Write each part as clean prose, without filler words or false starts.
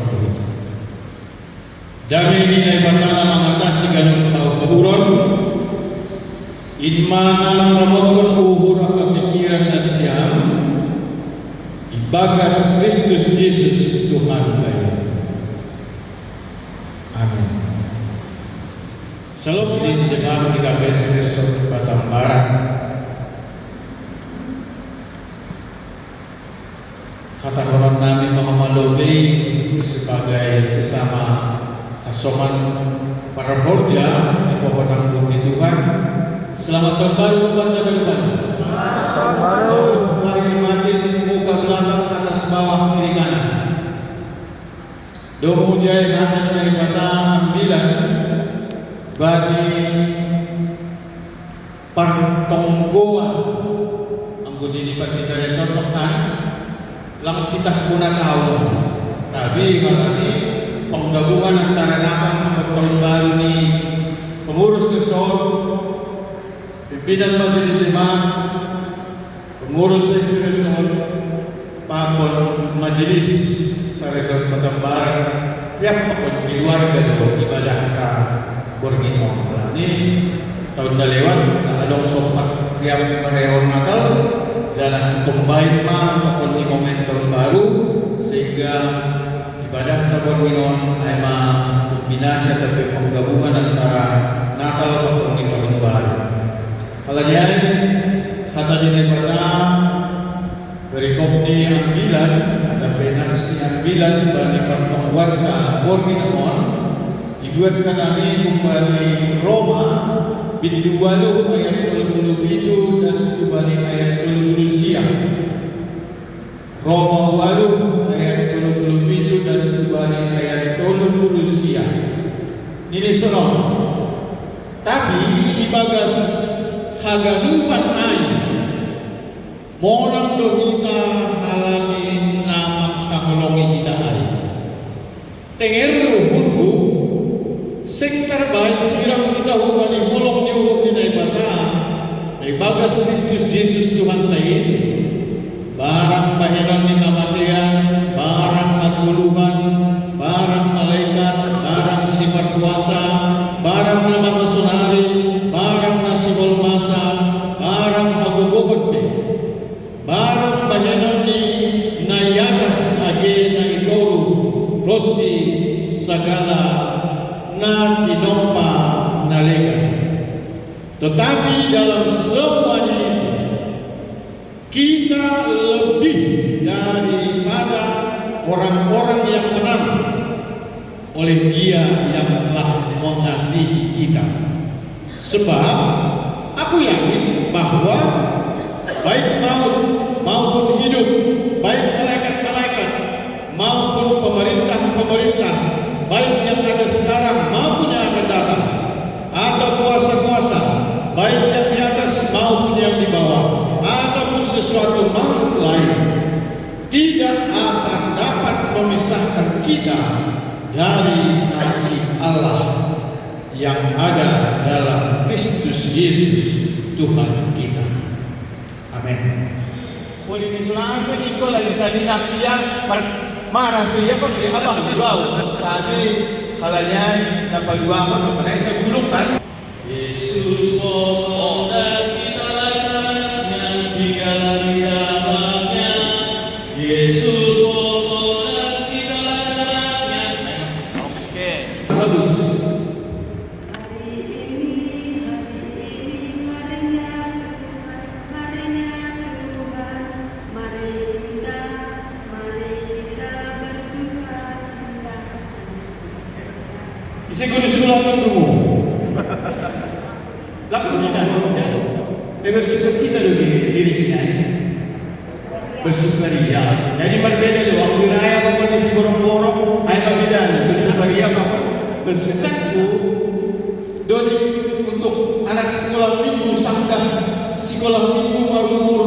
pertumbuhan. Dami nilai batana mengatasi ganun kauron, inmana namapun uhur pikiran na siyam, ibagas Kristus Yesus Tuhan tayo. Amin. Salam jenis jemaat di KBS Resort Batam Barat. Kata orang Nabi Muhammad Lobi sebagai sesama asoman para horja di pohon anggur di Tuhan. Selamat tahun baru buat teman-teman. Selamat tahun baru. Mari nikmatin muka belakang atas bawah kiri kanan. Domo jaya kata dari kata ambilan bagi partonggoan anggur di kita resortokan lang kita guna tahu. Tapi kalau ini penggabungan antara Natal sama tahun baru ini pengurus resort, pimpinan majelis jemaat, pengurus resort, pakon majelis resort Batam Barat, tiap pakon keluarga do ibadah ka Borgino. Ini tahun dah lewat, ada sopat tiap merehor Natal, jalan kembali pakon di momen tahun baru sehingga ibadah Borgino ema kombinasi atau penggabungan antara Natal pakon di tahun baru. Kalanya kata daripada berikop di ambilan ada penasi ambilan bagi partong warga Borminomon dibuatkan kami kembali Roma bindu walu ayat 27 dan kembali ayat 20 siang. Roma walu ayat 27 dan kembali ayat 20 siang. Ini sono. Tapi ibagas hagalupan air monang dohita alami namak takolongi kita air tengeru burhu sing terbaik siram kita hubani holong ni hubung ni naibata naibagas Kristus Yesus Tuhan tain barang baheran ni kamatian barang aguluhan barang malaikat barang sifat kuasa barang nama sasunari barang nasibol masa barang aguguhod pe barang baheran ni nayatas age na itoru rosi sagala na tinompa nalega. Tetapi dalam semuanya itu kita lebih daripada orang-orang yang menang oleh Dia yang telah mengasihi kita. Sebab aku yakin bahwa baik maut maupun hidup, baik malaikat-malaikat maupun pemerintah-pemerintah, baik yang ada sekarang maupun yang akan datang, atau kuasa-kuasa, baik yang di atas maupun yang di bawah, ataupun sesuatu makhluk lain, tidak akan dapat memisahkan kita dari kasih Allah yang ada dalam Kristus Yesus Tuhan kita. Amin. Boleh disunahkan ikut lagi salinak dia marah dia pun dia abang bau. Tapi halanya dapat dua apa kepada saya gulung kan. Yesus mohon dan kita lakukannya hingga kiamatnya. Yesus mohon dan kita lakukannya. Oke. Bagus. Saya kudu sekolah dulu. Lalu tidak, bersukacita diri kita. Bersukaria. Jadi berbeda loh. Aku raya kepada si borong-borong, ayat berbeda. Bersukaria apa? Bersukacita. Dodi untuk anak sekolah minggu sanggah sekolah minggu umur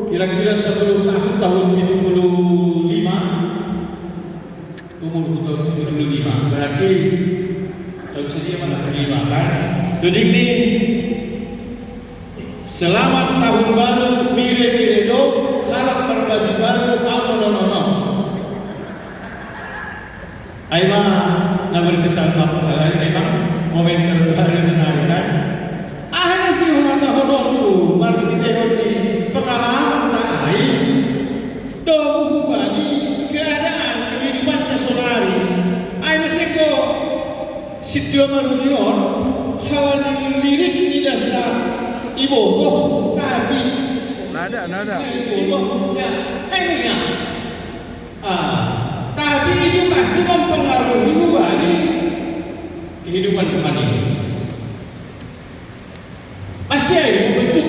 kira-kira 10 tahun 75. Umur tahun 75. Berarti tahun sedia mana terima kan? Jadi ini selamat tahun baru mire do halak berbaju baru apa no. Aima na berkesan bakal memang momen terbaru senari kan. Ahana si humata hononku baru ditehon di pengalaman tak air. Dobu hubani keadaan kehidupan tasonari. Aima seko sitio marunion hal lirik di dasar ibogoh tapi nada ibogoh ya emangnya tapi itu pasti mempengaruhi hubani kehidupan teman ini. Pasti ada membentuk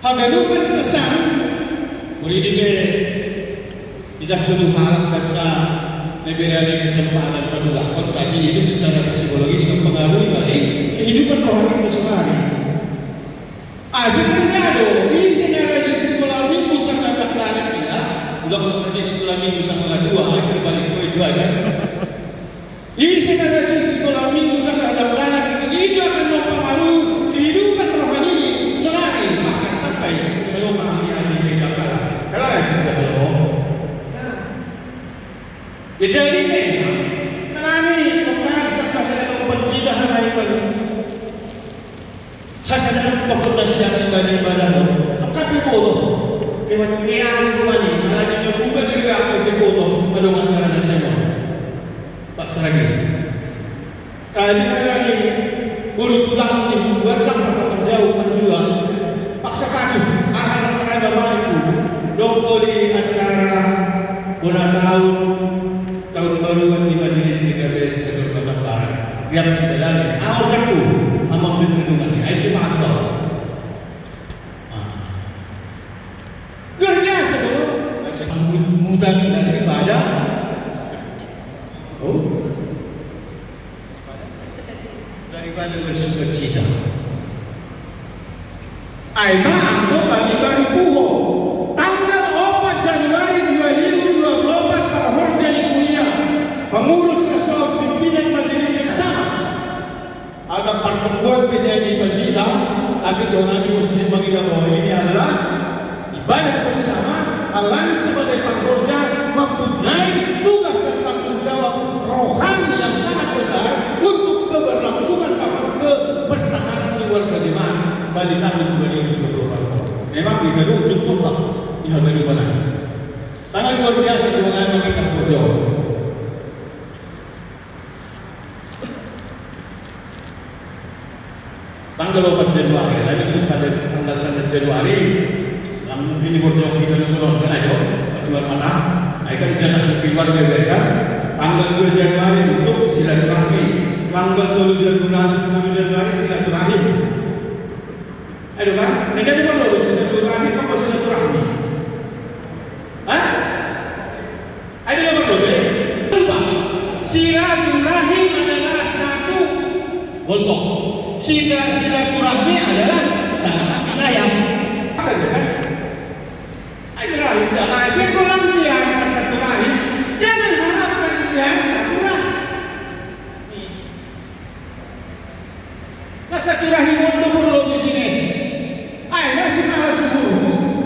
hagadukan kesan muridine tidak dulu halak kasa neberani kesempatan penduduk tadi itu secara psikologis mempengaruhi balik kehidupan rohani personali. Sebenarnya ada isinya rajin sekolah minggu sampai bertahan kita ulang rajin sekolah minggu sampai dua akhir balik dua kan. Isinya rajin sekolah minggu sampai bertahan itu akan mempengaruhi kehidupan rohani personali bahkan sampai seluruh kami asli kita kalah. Kalau asli kita belum. Jadi memang kami bukan sekadar pendidikan lain hasadana pagkudasyan ibadah tapi bodoh lewat yang kumani alagi nyobukan diri ako si bodoh madungan sa nasema pak saragi kali alagi bulu tulang ni buatlah maka menjauh menjual paksa kaki akan mengenai babaniku dongkoli acara tahun baruan di majelis di KBS Tegal Kota Barat yang kita lalui awal jaku amang bintungan ini ay sumato luar biasa tuh mudah dari ibadah daripada bersukacita ay maangko bagi baru puho tanggal 4 Januari 2024 para horjani kuliah pengurus resort pimpinan majelis yang sama ada pertemuan penyanyi pendeta tapi Nabi Muslim mengira bahwa ini adalah ibadah bersama Allah sebagai pengurja mempunyai tugas dan tanggung jawab rohani yang sangat besar untuk keberlangsungan bahkan kebertahanan di luar jemaat bagi tahun 2024. Memang di gedung cukup lah di hal ini mana sangat luar biasa dengan kita berjauh. Tanggal 4 Januari, tadi itu tanggal 1 Januari, namun ini berjauh kita nasional kan ayo, masih bermata, ayo kan jangan keluar dari kan. Tanggal 2 Januari untuk silaturahmi, tanggal 2 Januari silaturahim. Aduh kan, ini jadi perlu silaturahmi apa silaturahmi? Hah? Ada yang perlu silaturahim adalah satu golok. Silaturahmi adalah sangat wilayah. Ada kan? Ada rahim. Nah, sekolah dia satu rahim. Jangan harapkan dia satu rahim. Nah, satu rahim untuk berlobby jenis. Ayo si malah subuh.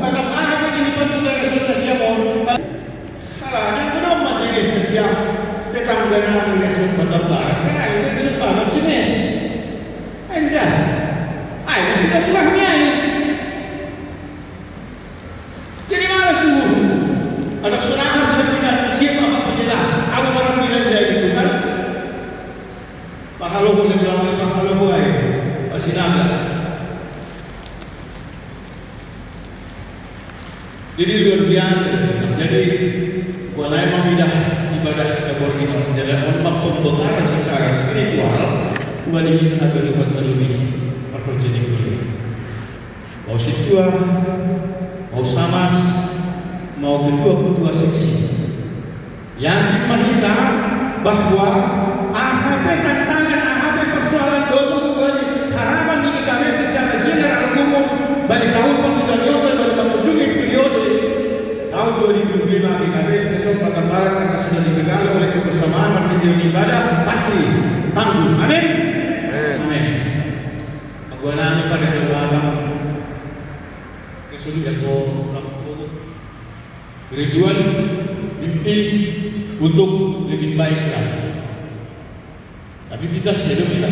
Atau apa ini penting dari sudah siapon. Kalau yang belum majelis siap tetangga nanti result batal. Karena ini result batal jenis. Anda, ayo silaturahmi aja. Jadi malah suruh. Ada serangan dengan siapa apa penjela. Aku orang bilang jadi itu kan. Pakalo boleh bilang pakalo boleh. Pasti naga. Jadi luar biasa. Jadi kalau memang ibadah kabur ini dalam pembekalan secara spiritual. Kembali kita berubah terlebih perjalanan kuliah. Mau situa, mau samas, mau ketua seksi. Yang kita bahwa AHP tantangan, AHP persoalan dulu bagi harapan di kami secara general umum bagi tahun pemilihan dan mengunjungi periode tahun 2005 di KBS Resort Kota Barat karena sudah dipegang oleh kebersamaan perjalanan ibadah pasti tangguh. Amin. Amin. Aku nami pada keluarga kesulitan Ridwan bermimpi untuk lebih baik lagi. Tapi kita selalu kita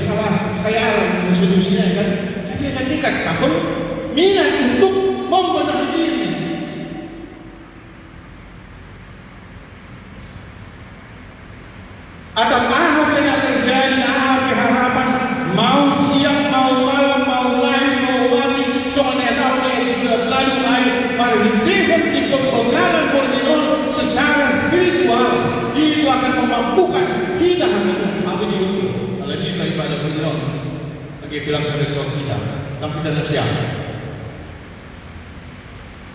khayalan solusinya kan. Tapi ada tingkat takut minat untuk membenahi diri. Atau ahad yang terjadi, ahad harapan mau siang, mau malam, mau lahir, mau mati. Soalnya tahunnya lalu lahir, marhitikan di pembekalan pordinon secara spiritual itu akan memampukan kita hanya apa di hidup. Kalau ini ibadah pordinon, lagi bilang sampai sok kita, tapi tidak siap.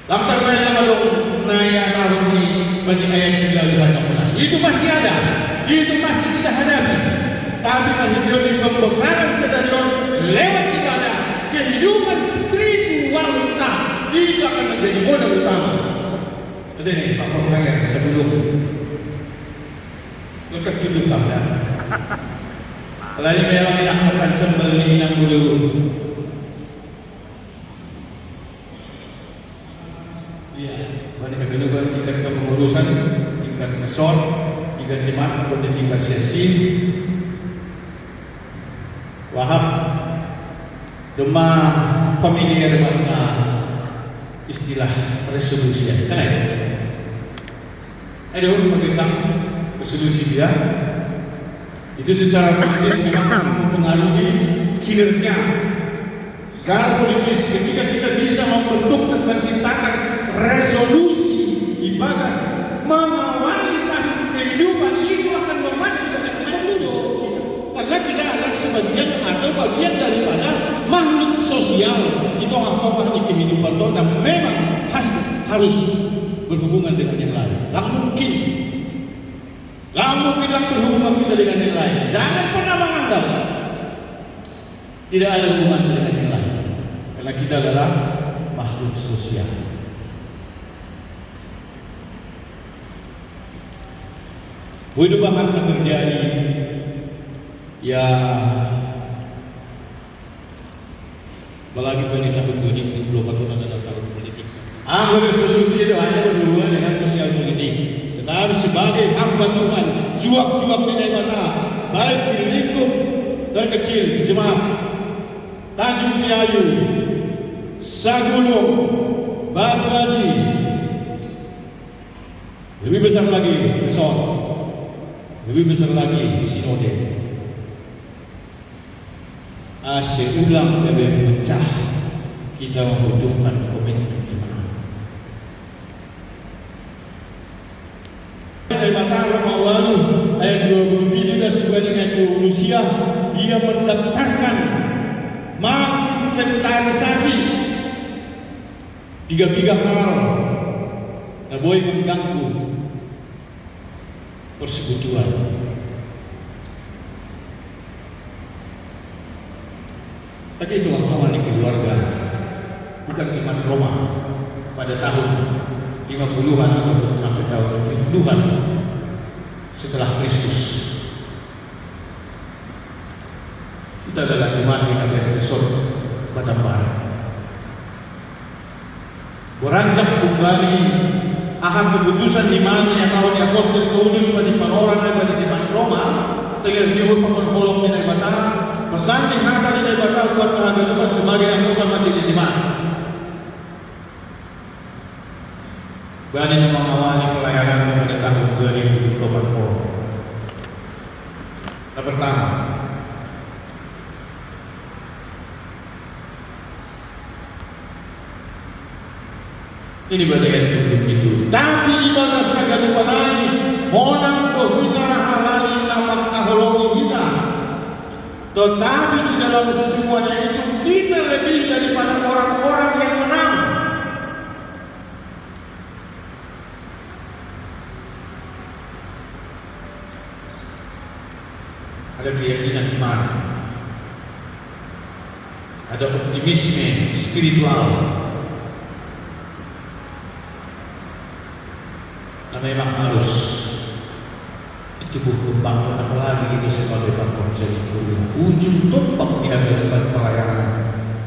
Dalam terbaik nama dong naya tahun ini bagi ayat kegaluhan amunan. Itu pasti ada, itu pasti kita hadapi. Tapi kalau di pembekalan sedarion lewat ibadah, kehidupan spiritual kita itu akan menjadi modal utama. Jadi nih Pak Penghanger sebelum letak dulu kabel. Lalu memang tidak akan sembeli 60. Banyak tingkat kepengurusan, tingkat mesor, tingkat jemaat, kemudian tingkat sesi, wahab, demam, familiar dengan istilah resolusi. Kan ada? Ada mengisah resolusi dia. Itu secara politis memang mempengaruhi kinerja. Secara politis ketika kita bisa membentuk dan menciptakan resolusi ibadah mengawali tahun kehidupan itu akan memacu dan mendorong kita. Karena kita adalah sebagian atau bagian daripada makhluk sosial itu tokoh di kehidupan itu dan memang harus berhubungan dengan yang lain. Tak mungkin berhubungan kita dengan yang lain. Jangan pernah menganggap tidak ada hubungan dengan yang lain. Karena kita adalah makhluk sosial. Hidup akan terjadi ya apalagi pada tahun 2024 adalah tahun politik. Resolusi itu hanya berhubungan dengan sosial politik. Tetapi sebagai hamba Tuhan, juak-juak bina mata, baik di lingkup terkecil jemaat Tanjung Priayu, Sagulung, Batu Haji, lebih besar lagi besok. Lebih besar lagi sinode. Seulang lebih pecah kita membutuhkan komitmen iman. Dari Mataram Awalu ayat 27 dan sebagainya ayat 20 dia mendaftarkan menginventarisasi 3 hal yang boleh mengganggu persekutuan. Tapi itu awal di keluarga, bukan cuma Roma pada tahun 50-an atau sampai tahun 70-an setelah Kristus. Kita adalah jemaat di Agresor Batam Barat. Beranjak kembali akan keputusan iman yang tahun yang apostol Paulus pada orang yang pada jemaat Roma dengan diurut penghulung di Naibata pesan di hata di Naibata buat tenaga sebagai anggota majelis jemaat. Berani mengawali pelayanan pada tahun 2024. Yang pertama, ini bagian begitu. Tapi ibadah sekali panai, monang kita halali nama kahologi kita. Tetapi di dalam semuanya itu kita lebih daripada orang-orang yang menang. Ada keyakinan iman, ada optimisme spiritual. Nah, memang harus itu berkembang, apalagi ini sebagai bangsa jadi ujung tombak di hadapan pelayanan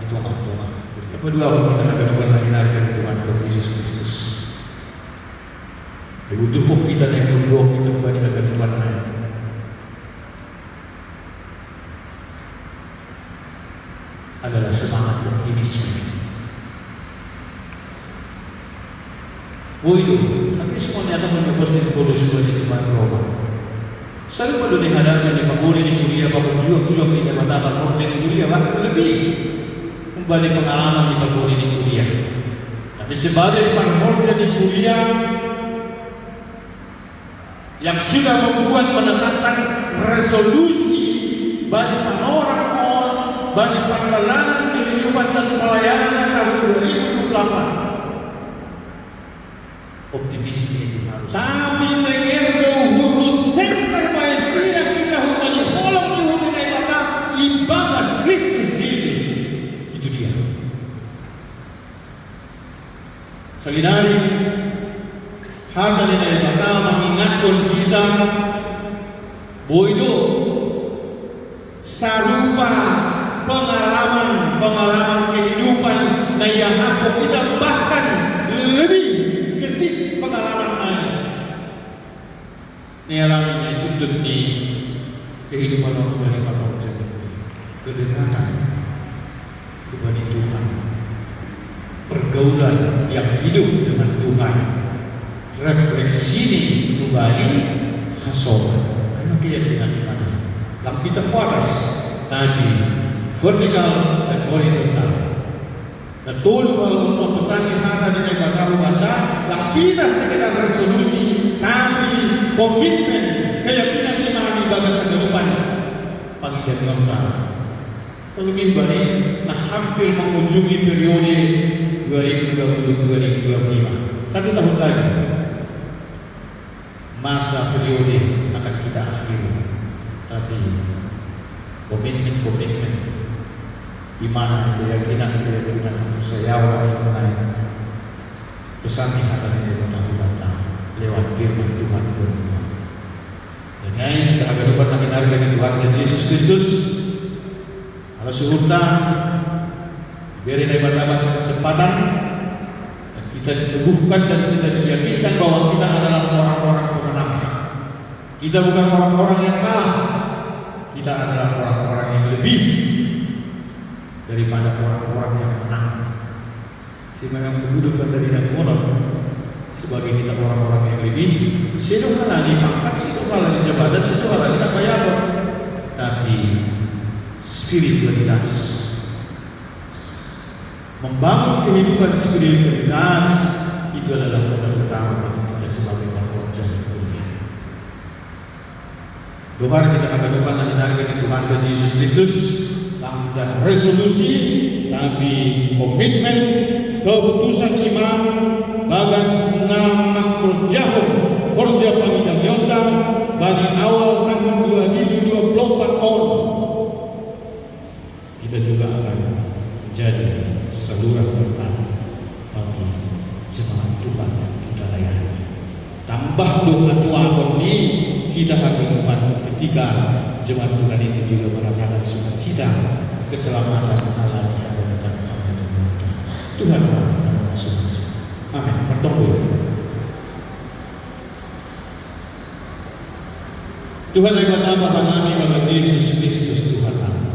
itu anak Tuhan. Yang kedua, kita akan mengenalkan Tuhan Yesus Kristus. Butuh kita na inundo kita ba ni kagatuan na. Adalah semangat optimisme. Tapi semuanya akan menyebut di Paulus di Roma. Selalu perlu dihadapkan di pamuli di kuliah, juang di mata project di kuliah, bahkan lebih kembali pengalaman di pamuli di kuliah. Tapi sebagai pamorja di kuliah yang sudah membuat menetapkan resolusi bagi panorama bagi perjalanan kehidupan dan pelayanan tahun 2028. Optimisme itu harus. Tapi tegerdo hurus senter maesira kita hutani tolong dihubungi kata ibadah Kristus Yesus. Itu dia. Salinari hata nilai kata mengingatkan kita boido sarupa pengalaman kehidupan na yang apa kita bahkan lebih kesik pengalaman lain. Ini alaminya tuntut di kehidupan orang dari bangsa ini. Kedekatan kepada Tuhan, pergaulan yang hidup dengan Tuhan, refleksi kembali hasil. Karena keyakinan kita, dalam kita kuatas tadi vertikal dan horizontal. Dan tolong kalau pesan yang ada di negara bata, kita sekedar resolusi, tapi komitmen, keyakinan iman ibadah kehidupan panggilan nyata. Lebih balik, hampir mengunjungi periode 2020-2025. 1 tahun lagi, masa periode akan kita akhiri. Tapi komitmen iman, keyakinan percaya yang lain pesan yang akan datang lewat firman Tuhan berdoa. Dengan kehidupan yang harga di Tuhan Yesus Kristus, kalau suhurta beri dapat kesempatan dan kita diteguhkan dan kita diyakinkan bahwa kita adalah orang-orang pemenang. Kita bukan orang-orang yang kalah. Kita adalah orang-orang yang lebih daripada orang-orang yang menang. Sehingga yang kedudukan dari Nabi sebagai kita orang-orang yang lebih, sedohana di pangkat, sedohana di jabatan, sedohana kita bayar. Tapi spiritualitas, membangun kehidupan spiritualitas itu adalah modal utama kita sebagai manusia dunia. Doa kita akan depan dari Tuhan Yesus Kristus dan resolusi, tapi komitmen, keputusan iman, bagas nama kerja panggilan nyata bagi awal tahun 2024 kita juga akan menjadi saluran pertama bagi jemaat Tuhan yang kita layani. Tambah doa Tuhan ini kita akan ketika jemaat Tuhan itu juga merasakan sukacita, keselamatan Allah yang akan Tuhan masuk-masuk. Amin. Bertemu. Tuhan lebat apa kami bagi Yesus Kristus Tuhan kami.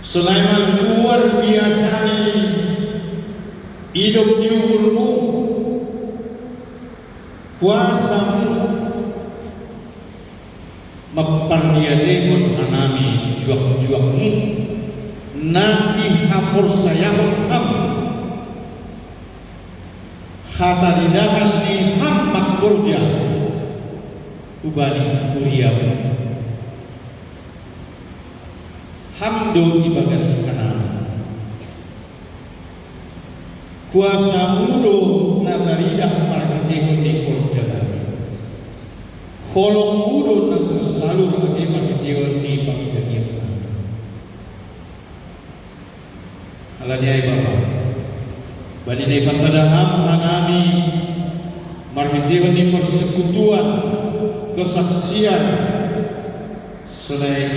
Sulaiman luar biasa hidup di umurmu, kuasamu memperdiadekan anami juang-juangmu nabi hapur sayahum ham khataridahan ni hammat kurja ubani kuriam hamdo ibagas kanan kuasa mudo nataridah marketing di kurja kolong mudo na tersalur ake marketing ni pangitanian alaniai Bapa bani ni pasadaham anami marketing ni persekutuan kesaksian selain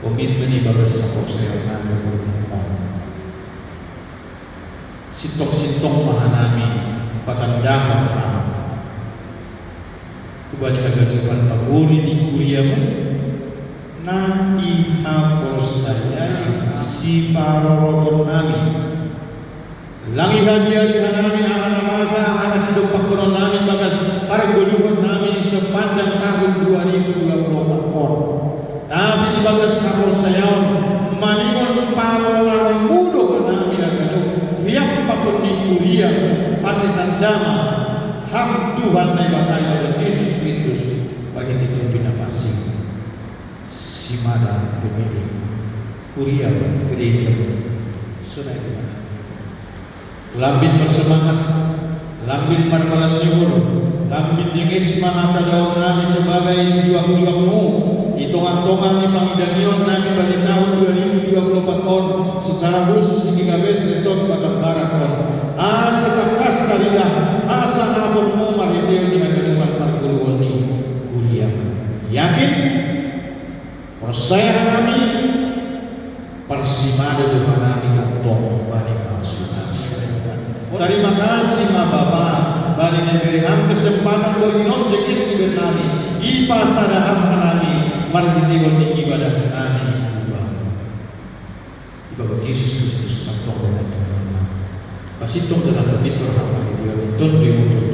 komitmen ibadah sapok saya sintong-sintong mahanami patandakan kami. Kubalik agadupan paguri di kuriamu na ihapos saya si paroroton namin. Langi hadiah namin akan masa akan sidok pagkunon namin bagas parguluhan namin sepanjang tahun 2024. Tapi bagas hapos saya maningon pangolawan mudo namin agado riak pakun di kuriamu pasitandama ham Tuhan na ibatay pada Yesus Kristus bagi itu pinapasing simada pemilik kuria gereja sunai lambin bersemangat, lambin parbalas nyuhur, lambin jengis mahasa daun nami sebagai juang-juangmu di tongan-tongan di Pangidangion nami pada tahun 2024 on secara khusus hingga gabes resort Batam Barat on setakas kalilah asa ngapurmu maridion di hadapan parguluan ni kuliah yakin percaya kami persimada Tuhan kami kantong bani asuhan. Terima kasih ma Bapa bani memberikan kesempatan berginon jekis kubet kami ipa sadaham kami margitiwan di ibadah kami ibadah Yesus Kristus kantong dan Tuhan pasitong dalam begitu rahmat Tuhan di mulut